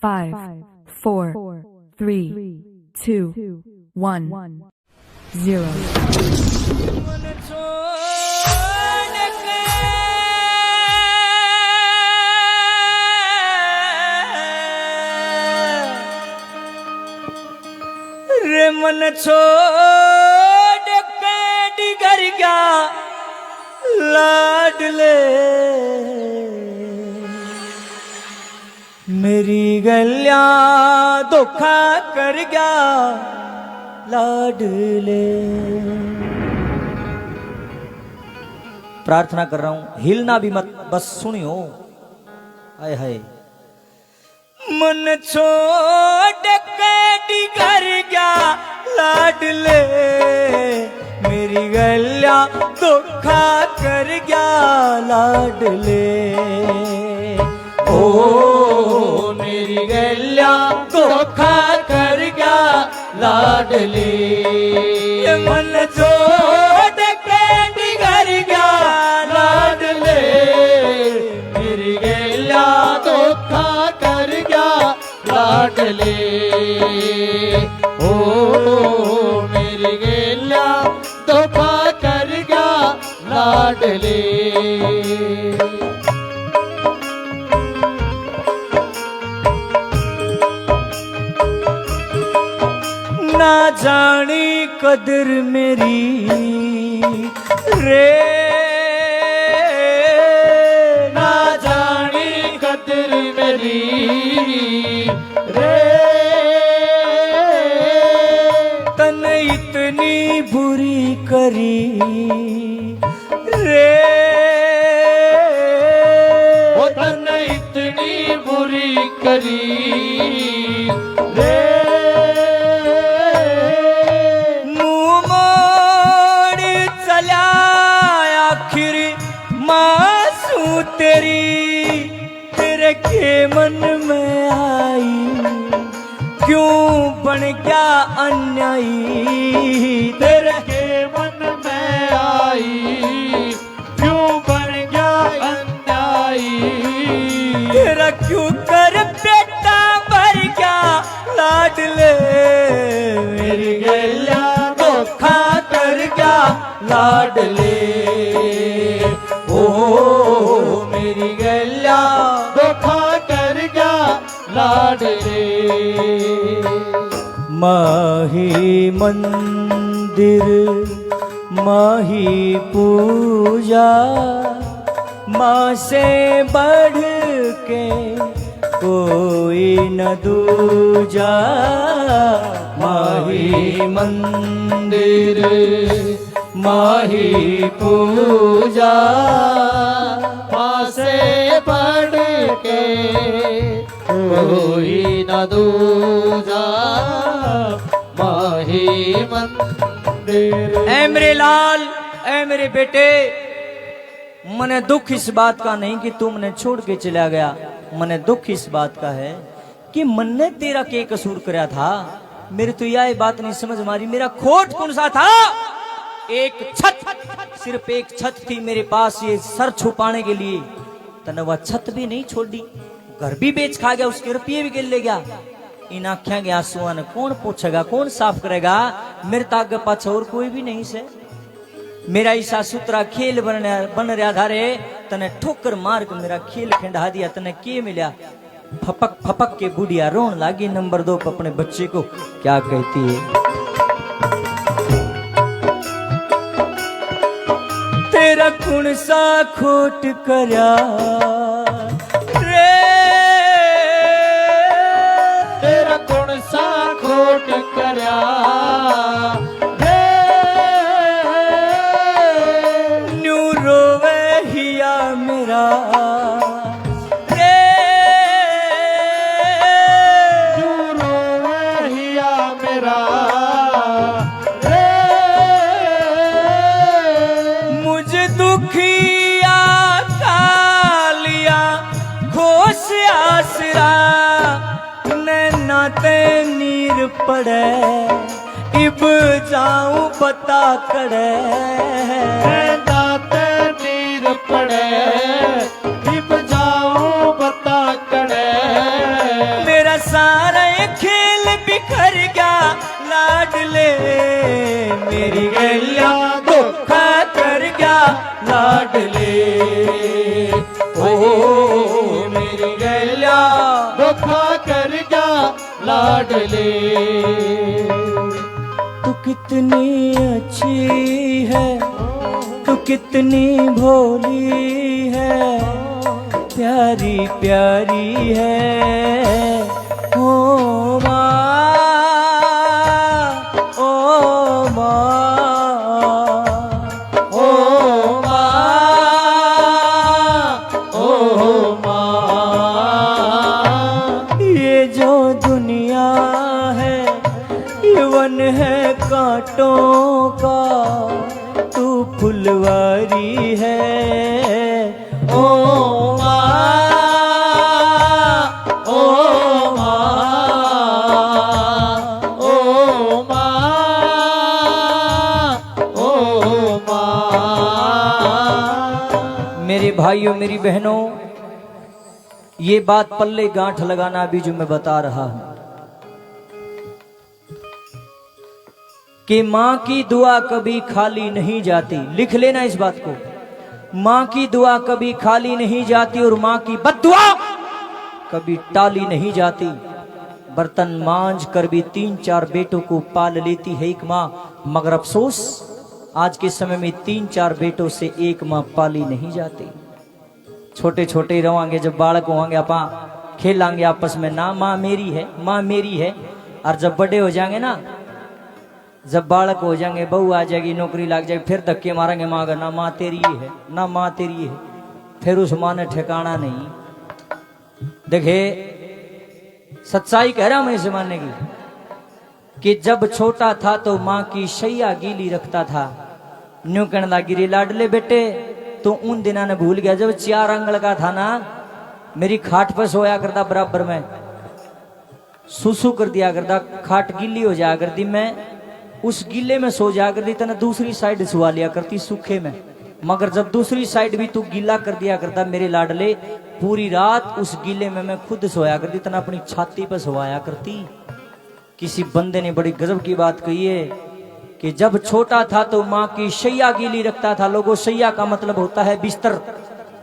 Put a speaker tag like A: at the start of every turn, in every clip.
A: 5, 4, 3, 2, 1, 0.
B: रे मन छोड़ के डिगर गया लाडले मेरी गलियां धोखा कर गया लाडले। प्रार्थना कर रहा हूं, हिलना भी मत, बस सुनियो। हाय हाय। मन छोड़ के डिगर गया लाडले मेरी गलियां धोखा कर गया लाडले। ओ मेरी गलियां धोखा कर गया लाडले। मन छोड़ के डिगर गया लाडले मेरी गलियां धोखा कर गया लाडले। ओ मेरी गलियां धोखा कर गया लाडले। ना जानी कदर मेरी रे, ना जानी कदर मेरी रे। तन इतनी बुरी करी रे, वो तन इतनी बुरी करी रे। तेरे के मन में आई क्यों बन गया अन्यायी। तेरे के मन में आई क्यों बन गया अन्यायी। तेरा क्यों कर बेटा भर गया लाडले मेरी गलियां धोखा कर गया लाडले। ओ मेरी गलियां धोखा कर गया लाडले। माही मंदिर माही पूजा माँ से बढ़ के कोई न दूजा। माही मंदिर माही पूजा माँ से बढ़ के कोई न दूजा। माही मंदिर। ऐ मेरे लाल, ऐ मेरे बेटे, मने दुख इस बात का नहीं कि तू मने छोड़ के चला गया। मने दुख इस बात का है कि मन ने तेरा के कसूर कराया था। मेरी तो यह बात नहीं समझ मारी, मेरा खोट कौन सा था। एक छत, सिर्फ एक छत थी मेरे पास ये सर छुपाने के लिए। तने वह छत भी नहीं छोड़ी, घर भी बेच खा गया, उसके रुपये भी गिर ले गया। इन आँखों के आंसुओं ने कौन पूछेगा, कौन साफ करेगा। मेरे ताक पाछे और कोई भी नहीं से। मेरा ईसा सूत्रा खेल बन रहा था रे, तने ठोकर मार के मेरा खेल खंडा दिया। तने के मिला, फपक फपक के बुढ़िया रोन लागी। नंबर 2 पर अपने बच्चे को क्या कहती है। तेरा कौन सा खोट करया रे, तेरा कौन सा खोट करया रे। न्यू रोवे हिया मेरा रे, न्यू रोवे हिया मेरा। दुखिया कालिया घोष आसरा नैनाते नीर पड़े इब जाऊं बता कड़े। नैनाते नीर पड़े इब जाऊं बता कड़े। मेरा लाडले मेरी गैया दुख कर गया लाडले ओ मेरी गैया
C: दुख कर गया लाडले।
B: तू कितनी अच्छी है, तू कितनी भोली है, प्यारी प्यारी है ओ माँ, ओ माँ,
C: ओ माँ, ओ माँ।
B: ये जो दुनिया है ये वन है कांटों का, तू फुलवारी है
C: ओ माँ, ओ माँ, ओ माँ, ओ माँ।
B: मेरे भाइयों मेरी बहनों, ये बात पल्ले गांठ लगाना अभी जो मैं बता रहा हूं कि मां की दुआ कभी खाली नहीं जाती। लिख लेना इस बात को, मां की दुआ कभी खाली नहीं जाती और मां की बद्दुआ कभी टाली नहीं जाती। बर्तन मांझ कर भी 3-4 बेटों को पाल लेती है एक मां, मगर अफसोस आज के समय में 3-4 बेटों से एक मां पाली नहीं जाती। छोटे छोटे रहोगे, जब बालक होंगे अपा खेलांगे आपस में, ना माँ मेरी है, माँ मेरी है। और जब बड़े हो जाएंगे ना, जब बालक हो जाएंगे, बहू आ जाएगी, नौकरी लग जाएगी, फिर धक्के मारेंगे माँ का, ना माँ तेरी है, ना माँ तेरी है। फिर उस माँ ने ठिकाना नहीं। देखे सच्चाई कह रहा हूं मैं इस जमाने की, कि जब छोटा था तो माँ की शैया गीली रखता था। न्यू कहने लगी रे लाडले बेटे, तो उन दिना ने भूल गया जब 4 अंगल का था ना, मेरी खाट पर सोया करता, बराबर में सुसु कर दिया करता, खाट गीली हो जाया करती, मैं उस गीले में सो जाया करती, तना दूसरी साइड सुवा लिया करती सूखे में। मगर जब दूसरी साइड भी तू गीला कर दिया करता मेरे लाडले, पूरी रात उस गीले में मैं खुद सोया करती, तना अपनी छाती पर सोया करती। किसी बंदे ने बड़ी गजब की बात कही है कि जब छोटा था तो माँ की शैया गीली रखता था। लोगों, शैया का मतलब होता है बिस्तर,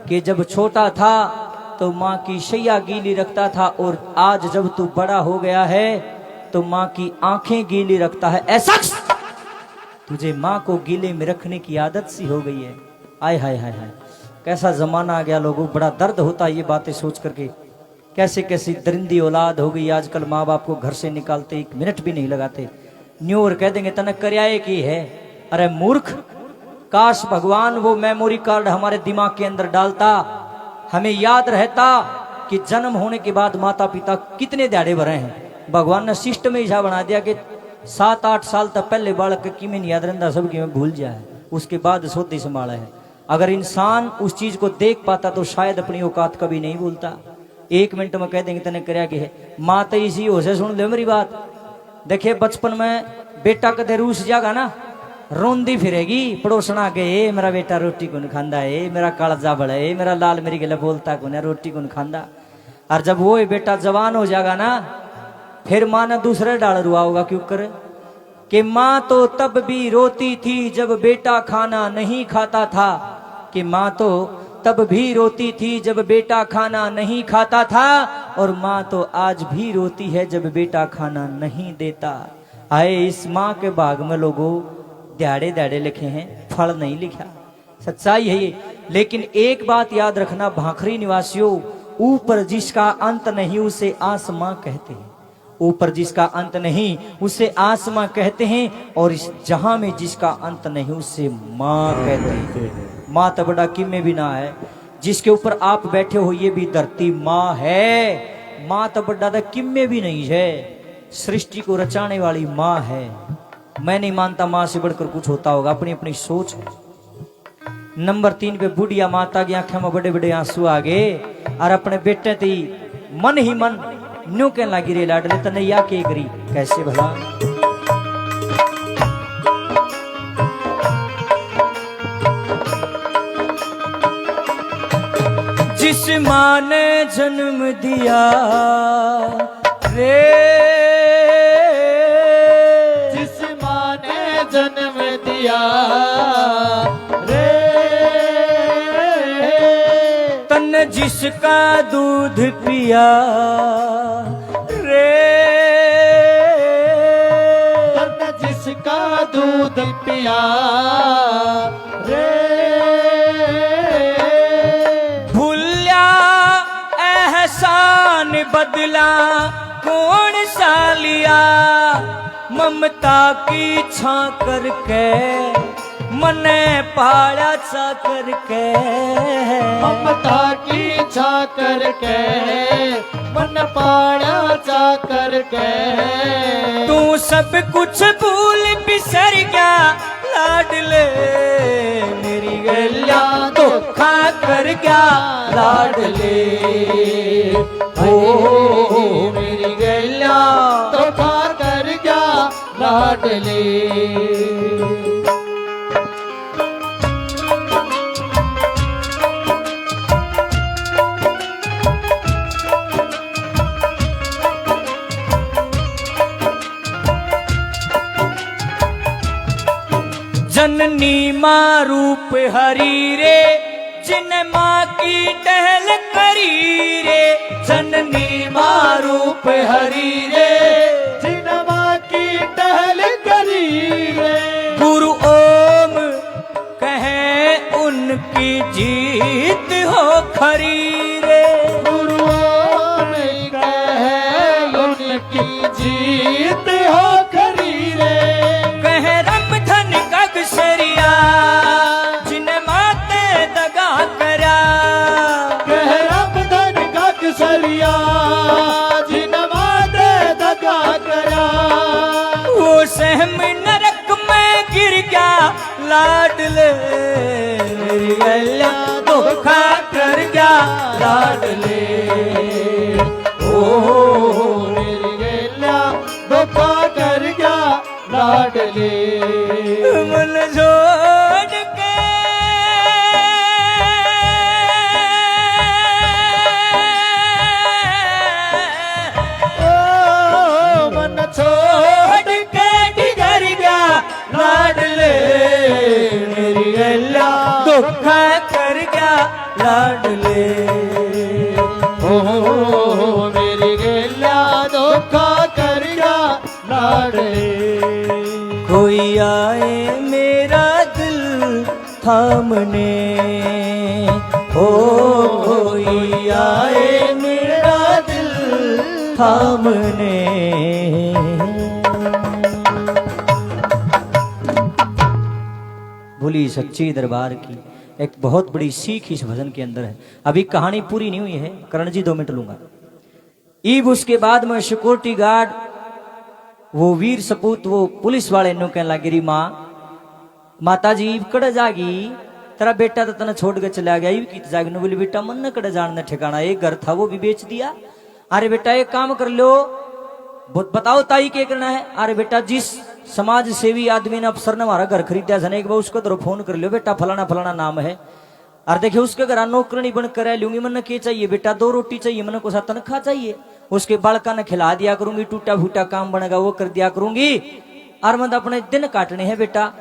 B: कि जब छोटा था तो माँ की शैया गीली रखता था, और आज जब तू बड़ा हो गया है तो माँ की आंखें गीली रखता है। ऐसा तुझे माँ को गीले में रखने की आदत सी हो गई है। आय हाय हाय हाय, कैसा जमाना आ गया लोगों, बड़ा दर्द होता है ये बातें सोच करके। कैसे कैसी दरिंदी औलाद हो गई आजकल, माँ बाप को घर से निकालते 1 मिनट भी नहीं लगाते। न्यू और कह देंगे तने कर्याए की है। अरे मूर्ख, काश भगवान वो मेमोरी कार्ड हमारे दिमाग के अंदर डालता, हमें याद रहता कि जन्म होने के बाद माता पिता कितने दिहाड़े भरे हैं। भगवान ने सिस्टम में ऐसा बना दिया कि 7-8 साल तक पहले बालक की में नहीं याद रहता, सब की में भूल जाए, उसके बाद सोते संभाला है। अगर इंसान उस चीज को देख पाता तो शायद अपनी औकात कभी नहीं भूलता। 1 मिनट में कह देंगे तने कर्या की है। माँ तो इसी हो से सुन ले मेरी बात। देखिए बचपन में बेटा कदे रूस जागा ना, रोंदी फिरेगी पड़ोसना के, ए मेरा बेटा रोटी कौन खांदा है, मेरा कालजा बड़ा है, मेरा लाल मेरी गले बोलता कौन है, रोटी कौन खांदा। और जब वो बेटा जवान हो जाएगा ना, फिर माँ ने दूसरे डाल रुआ होगा, क्यों करे कि माँ तो तब भी रोती थी जब बेटा खाना नहीं खाता था, कि माँ तो तब भी रोती थी जब बेटा खाना नहीं खाता था, और माँ तो आज भी रोती है जब बेटा खाना नहीं देता। आए इस माँ के भाग में लोगों दिहाड़े दिहाड़े लिखे हैं, फल नहीं लिखा। सच्चाई है ये। लेकिन एक बात याद रखना भाखरी निवासियों, ऊपर जिसका अंत नहीं उसे आसमां कहते हैं। ऊपर जिसका अंत नहीं उसे आसमां कहते हैं, और इस जहां में जिसका अंत नहीं उसे माँ कहते हैं। माँ तो बड़ा किम भी ना है, जिसके ऊपर आप बैठे हो ये भी धरती माँ है। माँ तो बड़ा किम भी नहीं है, सृष्टि को रचाने वाली माँ है। मैं नहीं मानता माँ से बढ़कर कुछ होता होगा, अपनी अपनी सोच है। नंबर 3 पे बुढ़िया माता की आंखों में बड़े बड़े आंसू आ गए, और अपने बेटे थी मन ही मन न्यू कहने लगी रे लाडले तनैया के करी कैसे भला। जिस माँ ने जन्म दिया रे,
C: जिस पिया रे,
B: तन जिसका दूध पिया रे,
C: तन जिसका दूध पिया रे,
B: भूलिया एहसान बदला कौन सा लिया, ममता की छा करके मने पाया चा करके,
C: ममता की छा करके मन पाया चा करके,
B: तू सब कुछ भूल बिसर गया लाडले, मेरी गलिया धोखा कर गया लाडले,
C: ओ मेरी गैया धोखा कर गया लाडले।
B: जननी माँ रूप हरी रे, जिन माँ की टहल करी रे, जननी माँ रूप हरी रे,
C: जिन माँ की टहल करी रे,
B: गुरु ओम कहे उनकी जीत हो खरी रे,
C: गुरुओं ने कहे उनकी जीत हो खरी रे,
B: कहे रमधन गगसरिया जिन माते दगा करा,
C: कह रमधन गगसरिया जिन माते दगा करा,
B: वो सहम नरक में गिर गया लाडले, मेरी गलिया धोखा कर गया लाडले,
C: ओ मेरी गैया धोखा कर गया लाडले,
B: मन जोड़ के
C: ओ मन
B: छोड़ के डिगर गया लाडले, मेरी गलिया धोखा कर गया लाडले,
C: ओ मेरी गैया धोखा कर गया लाडले,
B: कोई आए मेरा दिल थामने, ओ कोई आए मेरा दिल थामने, भोली सच्ची दरबार की एक बहुत बड़ी सीख इस भजन के अंदर है। अभी कहानी पूरी नहीं हुई है, करण जी 2 मिनट लूंगा। ईब उसके बाद में सिक्योरिटी गार्ड वो वीर सपूत वो पुलिस वाले नु कहने लगे री माता जी कड़े जागी, तेरा बेटा तो तना छोड़ के चला गया, की जागी नु बोली बेटा मन न कड़े जानने ठिकाना, एक घर था वो भी बेच दिया, अरे बेटा एक काम कर लो, बताओ ताई क्या करना है, अरे बेटा जिस समाज सेवी आदमी ने अफसर ने हमारा घर खरीदा था एक बार उसको तो फोन कर लो बेटा फलाना फलाना नाम है, और देखिए उसके घर नौकरनी बन कर लूंगी, मन क्या चाहिए बेटा 2 रोटी चाहिए, मन को सा तनख्वाह चाहिए, उसके बालका ने खिला दिया करूंगी, टूटा फूटा काम बनेगा वो कर दिया करूंगी, और मतलब अपने दिन काटने हैं बेटा।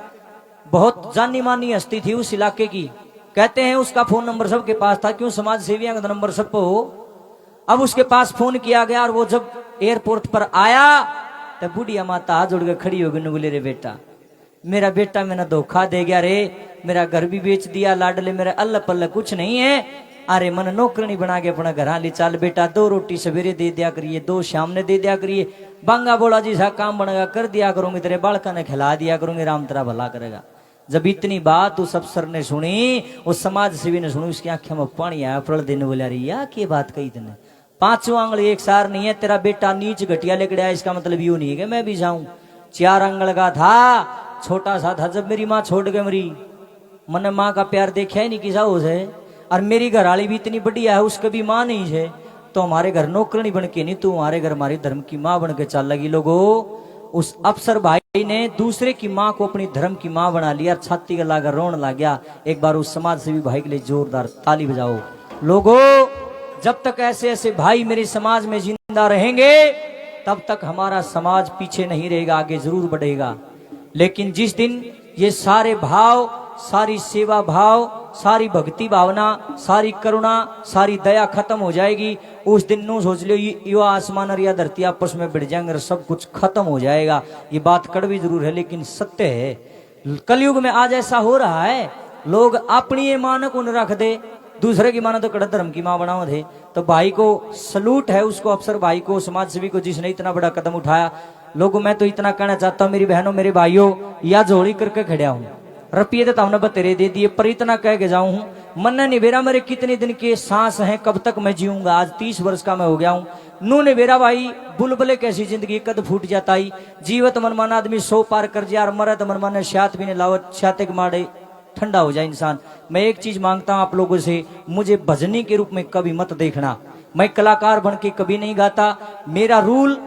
B: बहुत जानी मानी हस्ती थी उस इलाके की, कहते हैं उसका फोन नंबर सबके पास था, क्यों समाज सेवियों का नंबर सब हो। अब उसके पास फोन किया गया और वो जब एयरपोर्ट पर आया तो बुढ़िया माता हाथ जोड़ के खड़ी हो गई, बोले रे बेटा मेरा बेटा मैंने धोखा दे गया रे, मेरा घर भी बेच दिया लाडले, मेरा अल्लाह पल्ला कुछ नहीं है, अरे मन नौकरनी बना के अपना घर ले चल बेटा, 2 रोटी सवेरे दे दिया करिए, 2 शाम ने दे दिया करिए, बांगा बोला जी सा काम बनेगा कर दिया करूंगी, तेरे बालका ने खिला दिया करूंगी, राम तेरा भला करेगा। जब इतनी बात उस अफसर ने सुनी, उस समाज सेवी ने सुनी, उसकी आंखें में पानी आया, फल देने बोला रही या क्या बात कही तूने, 5 आंगल एक सार नहीं है, तेरा बेटा नीच घटिया लेकर आया, इसका मतलब यूं नहीं है कि मैं भी जाऊं, 4 आंगल का था, छोटा सा था जब मेरी माँ छोड़ के मरी, मैंने माँ का प्यार देखा ही नहीं किसा हो जाए, और मेरी घरवाली भी इतनी बढ़िया है, उसकी भी माँ नहीं है, तो हमारे घर नौकरनी बन के नहीं, तू हमारे घर हमारी धर्म की माँ बन के चल लगी। लोगों उस अफसर भाई ने दूसरे की माँ को अपनी धर्म की माँ बना लिया, छाती गला कर रोने लग गया। एक बार उस समाज सेवी भाई के लिए जोरदार ताली बजाओ। लोगों जब तक ऐसे ऐसे भाई मेरे समाज में जिंदा रहेंगे तब तक हमारा समाज पीछे नहीं रहेगा, आगे जरूर बढ़ेगा। लेकिन जिस दिन ये सारे भाव, सारी सेवा भाव, सारी भक्ति भावना, सारी करुणा, सारी दया खत्म हो जाएगी। उस दिन नू सोच लो यो आसमान और या धरती आपस में भिड़ जाएंगे और सब कुछ खत्म हो जाएगा। ये बात कड़वी जरूर है लेकिन सत्य है। कलयुग में आज ऐसा हो रहा है, लोग अपनी ये मानक उन रख दे, दूसरे की मानो तो कड़ा धर्म की मां बनाओ थे। तो भाई को सलूट है, उसको अफसर भाई को, समाज सेवी को, जिसने इतना बड़ा कदम उठाया। लोगों मैं तो इतना कहना चाहता हूँ मेरी बहनों मेरे भाइयों, या जोड़ी करके खड़ा हूँ, रुपये तो हमने बतेरे दे दिए, पर इतना कह के जाऊं हूं मन ने निबेरा मेरे कितने दिन के सांस हैं, कब तक मैं जीऊंगा। आज 30 वर्ष का मैं हो गया हूँ। नू ने बेरा भाई बुलबुले कैसी जिंदगी कद फूट जाता ही। जीवत मनमान आदमी 100 पार कर जाए और मरद मनमान शात भी ने लावत शाते के मारे ठंडा हो जाए इंसान। मैं एक चीज मांगता हूं आप लोगों से, मुझे भजनी के रूप में कभी मत देखना। मैं कलाकार बन के कभी नहीं गाता। मेरा रूल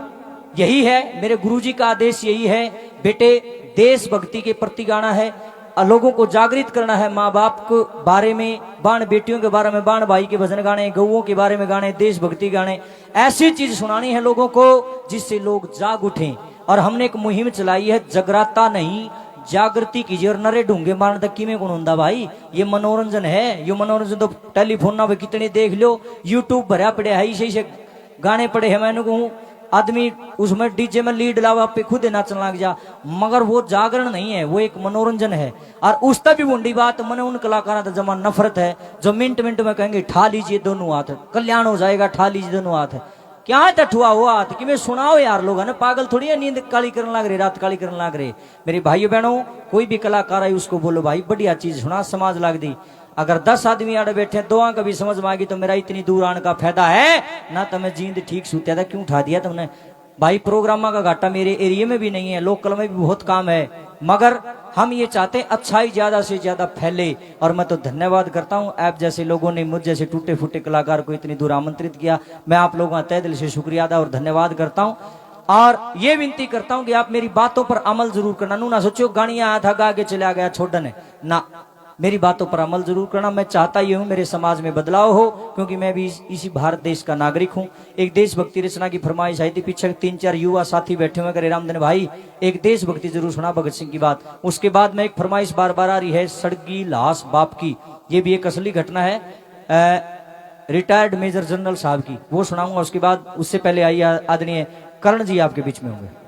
B: यही है, मेरे गुरुजी का आदेश यही है, बेटे देशभक्ति के प्रति गाना है, लोगों को जागृत करना है। माँ बाप के बारे में, बाण बेटियों के बारे में, बाण भाई के भजन गाने, गौओं के बारे में गाने, देशभक्ति गाने, ऐसी चीज सुनानी है लोगों को जिससे लोग जाग उठें। और हमने एक मुहिम चलाई है, जगराता नहीं जागृति कीजिए। और नरे ढूंगे मारने तक किमें कौन होता भाई, ये मनोरंजन है। ये मनोरंजन तो टेलीफोन ना कितने देख लो, यूट्यूब भरा पड़े है, इसे से गाने पड़े हैं। मैंने कहूँ आदमी उसमें डीजे में लीड लावा पे खुद नाचने लग जा, मगर वो जागरण नहीं है, वो एक मनोरंजन है। और उस तक भी बूढ़ी बात मैंने उन कलाकारों से जमा नफरत है जो मिनट मिनट में कहेंगे ठा लीजिए दोनों हाथ, कल्याण हो जाएगा, ठा लीजिए दोनों हाथ। क्या है टठुआ हुआ हाथ कि मैं सुनाओ यार, लोग है ना पागल थोड़ी है, नींद काली करने लग रहे, रात काली करने लग रहे। मेरे भाइयों बहनों, कोई भी कलाकार है उसको बोलो भाई बढ़िया चीज सुना, समाज लाग दी। अगर 10 आदमी आड़े बैठे दो कभी समझ में आ गई तो मेरा इतनी दूर आने का फायदा है ना। तो मैं जींद ठीक सूत्या था, क्यों उठा दिया तुमने भाई। प्रोग्रामा का घाटा मेरे एरिया में भी नहीं है, लोकल में भी बहुत काम है, मगर हम ये चाहते हैं अच्छाई ज्यादा से ज्यादा फैले। और मैं तो धन्यवाद करता हूं आप जैसे लोगों ने मुझ जैसे टूटे फूटे कलाकार को इतनी दूर आमंत्रित किया। मैं आप लोगों का तहे दिल से शुक्रिया अदा और धन्यवाद करता हूं। और ये विनती करता हूं कि आप मेरी बातों पर अमल जरूर करना। नू ना सोचो गाड़ियां आया था गा के चला गया छोड़ने ना, मेरी बातों पर अमल जरूर करना। मैं चाहता ही हूं मेरे समाज में बदलाव हो, क्योंकि मैं भी इसी भारत देश का नागरिक हूं। एक देशभक्ति रचना की फरमाइश आई थी, पीछे 3-4 युवा साथी बैठे हुए करे रामधन भाई एक देशभक्ति जरूर सुना भगत सिंह की बात। उसके बाद में एक फरमाइश बार बार आ रही है, सड़गी लाश बाप की। ये भी एक असली घटना है, रिटायर्ड मेजर जनरल साहब की, वो सुनाऊंगा। उसके बाद उससे पहले आई आदरणीय कर्ण जी आपके बीच में होंगे।